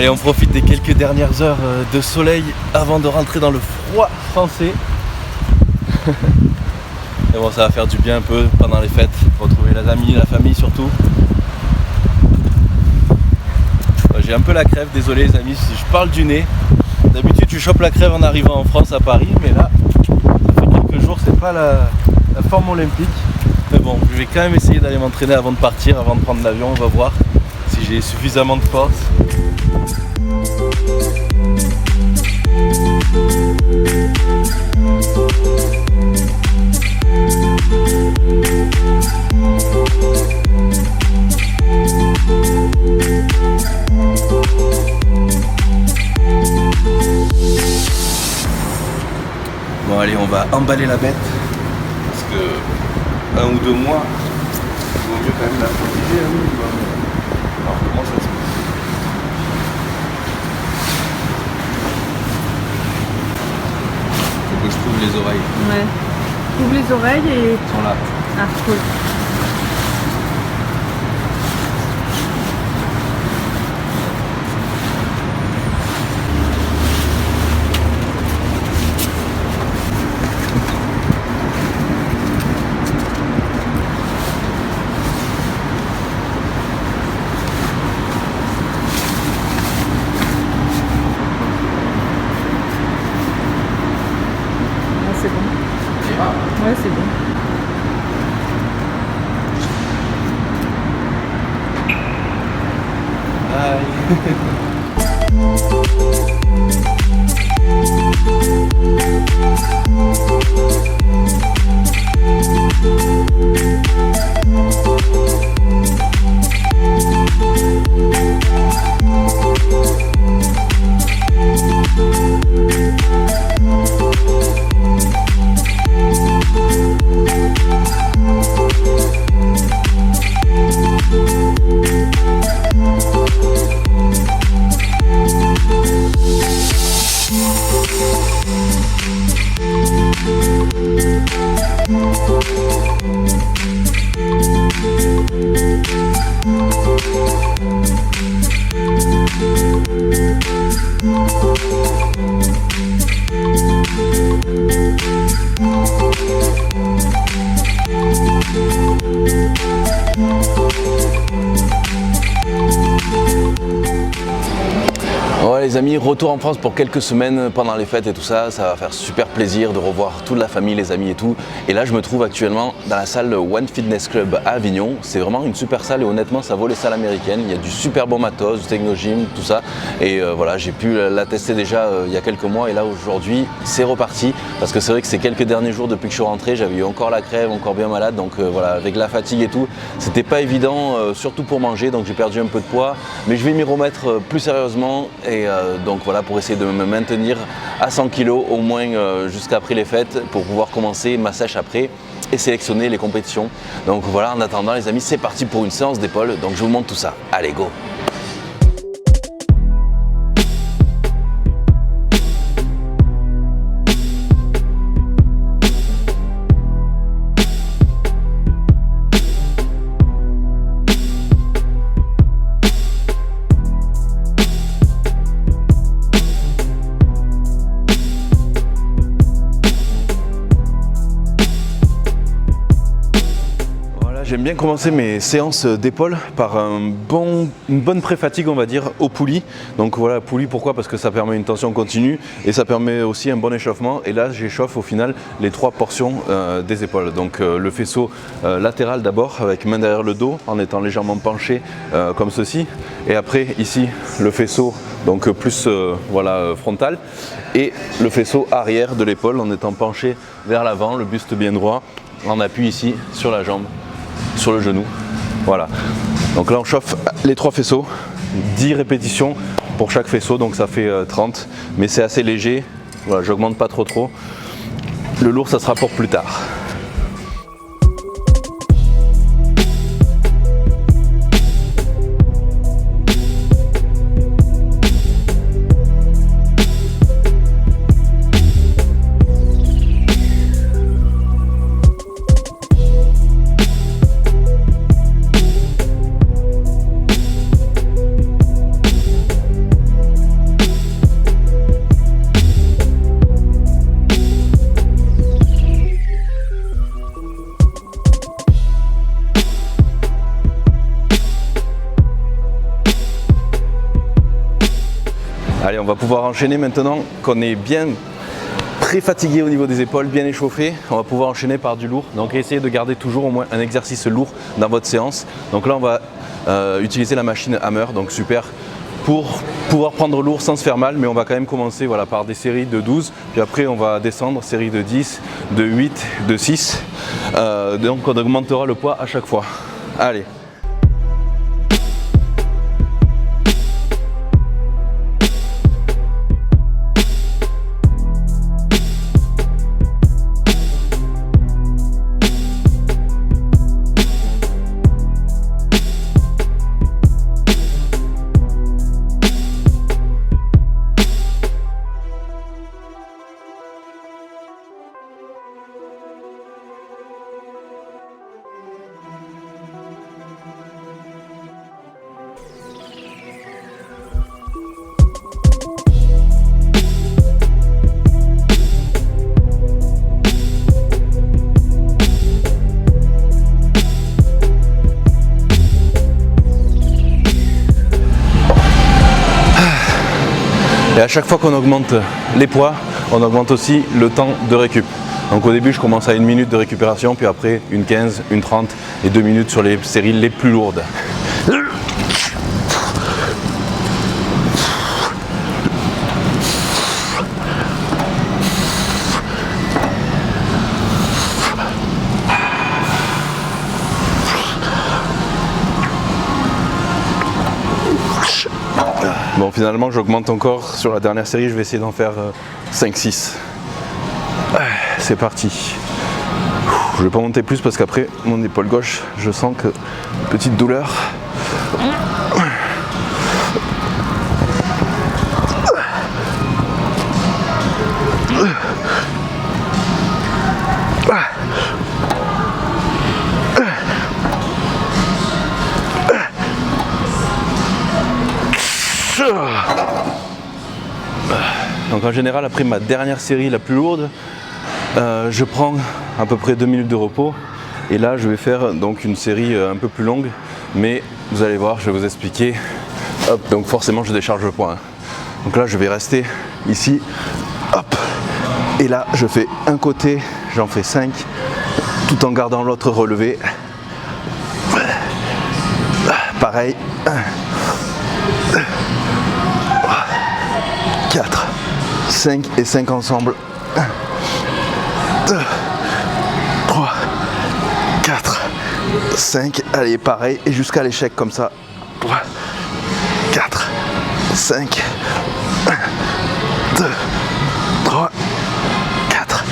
Allez, on profite des quelques dernières heures de soleil avant de rentrer dans le froid français. Et bon, ça va faire du bien un peu pendant les fêtes, retrouver les amis, la famille surtout. J'ai un peu la crève, désolé les amis si je parle du nez. D'habitude tu chopes la crève en arrivant en France à Paris, mais là, ça fait quelques jours, c'est pas la forme olympique. Mais bon, je vais quand même essayer d'aller m'entraîner avant de partir, avant de prendre l'avion, on va voir si j'ai suffisamment de force. Bon allez, on va emballer la bête parce que 1 ou 2 mois, il vaut mieux quand même la protéger. Alors comment ça se passe? Faut que je trouve les oreilles. Ouais. Ouvre les oreilles et... Elles sont là. Ah, cool. C'est bon. Ouais, c'est bon. Ouais les amis, retour en France pour quelques semaines pendant les fêtes et tout ça, ça va faire super plaisir de revoir toute la famille, les amis et tout. Et là je me trouve actuellement dans la salle One Fitness Club à Avignon. C'est vraiment une super salle et honnêtement ça vaut les salles américaines. Il y a du super bon matos, du technogym, tout ça. Et voilà, j'ai pu la tester déjà il y a quelques mois et là aujourd'hui c'est reparti. Parce que c'est vrai que ces quelques derniers jours depuis que je suis rentré, j'avais eu encore la crève, encore bien malade. Donc voilà, avec la fatigue et tout, c'était pas évident, surtout pour manger. Donc j'ai perdu un peu de poids. Mais je vais m'y remettre plus sérieusement. Et donc voilà, pour essayer de me maintenir à 100 kg au moins jusqu'après les fêtes pour pouvoir commencer ma sèche après et sélectionner les compétitions. Donc voilà, en attendant les amis, c'est parti pour une séance d'épaule. Donc je vous montre tout ça. Allez, go! J'aime bien commencer mes séances d'épaule par une bonne pré-fatigue on va dire au poulie. Donc voilà, poulie pourquoi? Parce que ça permet une tension continue et ça permet aussi un bon échauffement. Et là j'échauffe au final les 3 portions des épaules. Donc le faisceau latéral d'abord avec main derrière le dos en étant légèrement penché comme ceci. Et après ici le faisceau donc plus voilà, frontal. Et le faisceau arrière de l'épaule en étant penché vers l'avant, le buste bien droit, en appui ici sur la jambe, sur le genou, voilà. Donc là on chauffe les 3 faisceaux, 10 répétitions pour chaque faisceau, donc ça fait 30, mais c'est assez léger, voilà, j'augmente pas trop. Le lourd ça sera pour plus tard. Allez, on va pouvoir enchaîner maintenant qu'on est bien fatigué au niveau des épaules, bien échauffé. On va pouvoir enchaîner par du lourd. Donc essayez de garder toujours au moins un exercice lourd dans votre séance. Donc là on va utiliser la machine Hammer, donc super, pour pouvoir prendre lourd sans se faire mal, mais on va quand même commencer voilà, par des séries de 12, puis après on va descendre, série de 10, de 8, de 6. Donc on augmentera le poids à chaque fois. Allez. Et à chaque fois qu'on augmente les poids, on augmente aussi le temps de récup. Donc au début je commence à 1 minute de récupération, puis après une 15, une 30 et 2 minutes sur les séries les plus lourdes. Bon, finalement j'augmente encore sur la dernière série, je vais essayer d'en faire 5-6. C'est parti. Je ne vais pas monter plus parce qu'après mon épaule gauche, je sens que petite douleur. Donc en général, après ma dernière série la plus lourde, je prends à peu près 2 minutes de repos et là je vais faire donc une série un peu plus longue, mais vous allez voir, je vais vous expliquer. Hop, donc forcément je décharge le poids. Donc là je vais rester ici, hop, et là je fais un côté, j'en fais 5, tout en gardant l'autre relevé. Pareil. 4, 5 et 5 ensemble. 1, 2, 3, 4, 5. Allez, pareil. Et jusqu'à l'échec comme ça. 3, 4, 5. 1, 2, 3, 4,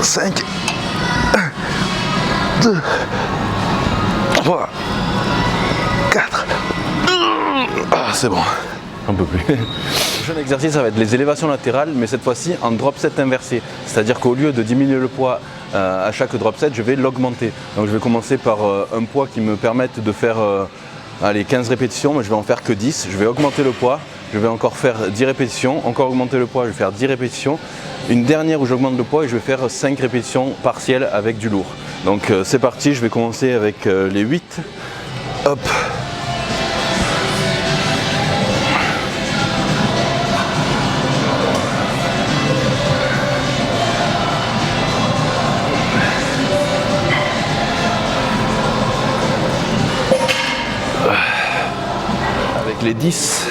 5. 1, 2, 3, 4. Ah, c'est bon. Un peu plus. Le prochain exercice, ça va être les élévations latérales, mais cette fois-ci en drop set inversé. C'est-à-dire qu'au lieu de diminuer le poids à chaque drop set, je vais l'augmenter. Donc je vais commencer par un poids qui me permette de faire 15 répétitions, mais je vais en faire que 10. Je vais augmenter le poids, je vais encore faire 10 répétitions, encore augmenter le poids, je vais faire 10 répétitions. Une dernière où j'augmente le poids et je vais faire 5 répétitions partielles avec du lourd. Donc c'est parti, je vais commencer avec les 8. Hop. Les 10.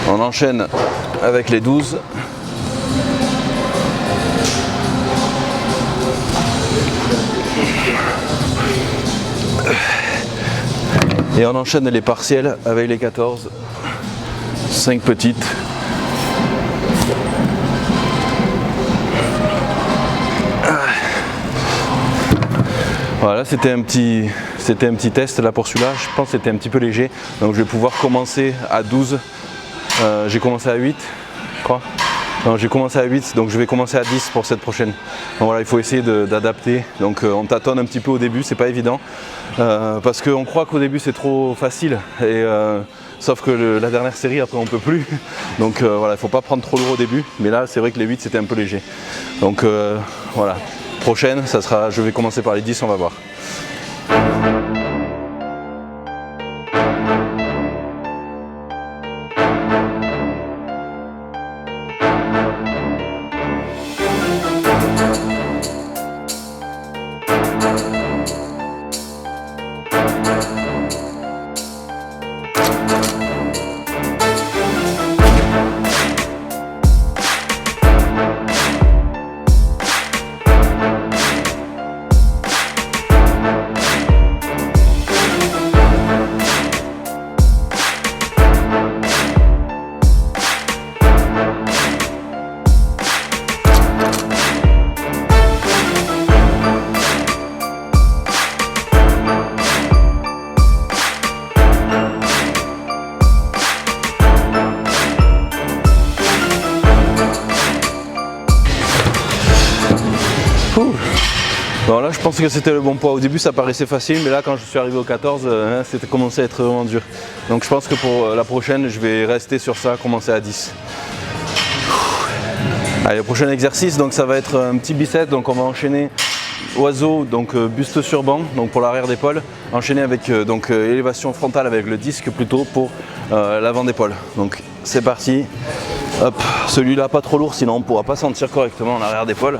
On enchaîne avec les 12. Et on enchaîne les partiels avec les 14. 5 petites. Voilà, c'était un petit test là pour celui-là. Je pense que c'était un petit peu léger. Donc je vais pouvoir commencer à 12. J'ai commencé à 8, je crois. J'ai commencé à 8, donc je vais commencer à 10 pour cette prochaine. Donc voilà, il faut essayer d'adapter. Donc on tâtonne un petit peu au début, c'est pas évident. Parce qu'on croit qu'au début c'est trop facile. Sauf que la dernière série, après on peut plus. Donc voilà, il faut pas prendre trop lourd au début. Mais là, c'est vrai que les 8 c'était un peu léger. Donc voilà, prochaine, ça sera, je vais commencer par les 10, on va voir. Bon là je pense que c'était le bon poids. Au début ça paraissait facile, mais là quand je suis arrivé au 14, c'était commencé à être vraiment dur. Donc je pense que pour la prochaine je vais rester sur ça, commencer à 10. Allez, le prochain exercice, donc ça va être un petit bicep, donc on va enchaîner oiseau, donc buste sur banc, donc pour l'arrière d'épaule, enchaîné avec élévation frontale avec le disque plutôt pour l'avant d'épaule. Donc c'est parti. Hop, celui-là pas trop lourd sinon on ne pourra pas sentir correctement l'arrière d'épaule.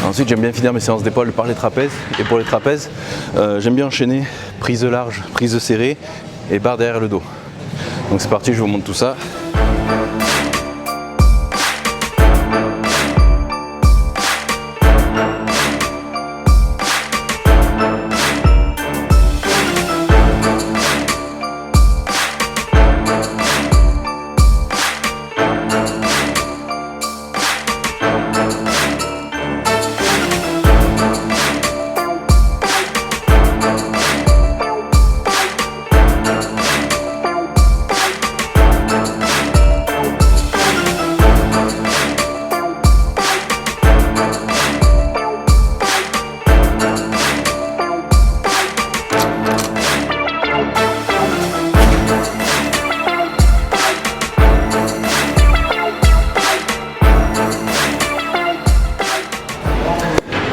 Ensuite, j'aime bien finir mes séances d'épaule par les trapèzes. Et pour les trapèzes, j'aime bien enchaîner prise large, prise serrée et barre derrière le dos. Donc c'est parti, je vous montre tout ça.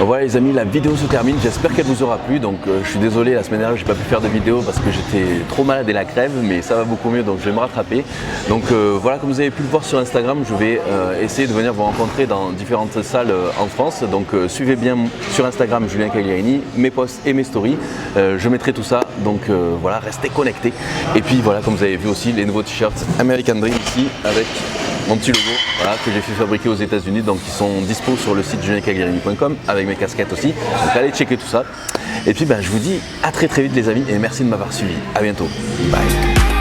Voilà les amis, la vidéo se termine, j'espère qu'elle vous aura plu. Donc je suis désolé, la semaine dernière j'ai pas pu faire de vidéo parce que j'étais trop malade et la crève, mais ça va beaucoup mieux, donc je vais me rattraper. Donc voilà, comme vous avez pu le voir sur Instagram, je vais essayer de venir vous rencontrer dans différentes salles en France. Donc suivez bien sur Instagram Julien Cagliarini, mes posts et mes stories, je mettrai tout ça, donc voilà, restez connectés. Et puis voilà, comme vous avez vu aussi les nouveaux t-shirts American Dream ici avec mon petit logo, voilà, que j'ai fait fabriquer aux États-Unis, donc qui sont dispo sur le site juliencagliarini.com avec mes casquettes aussi. Donc allez checker tout ça. Et puis je vous dis à très vite les amis et merci de m'avoir suivi. À bientôt. Bye.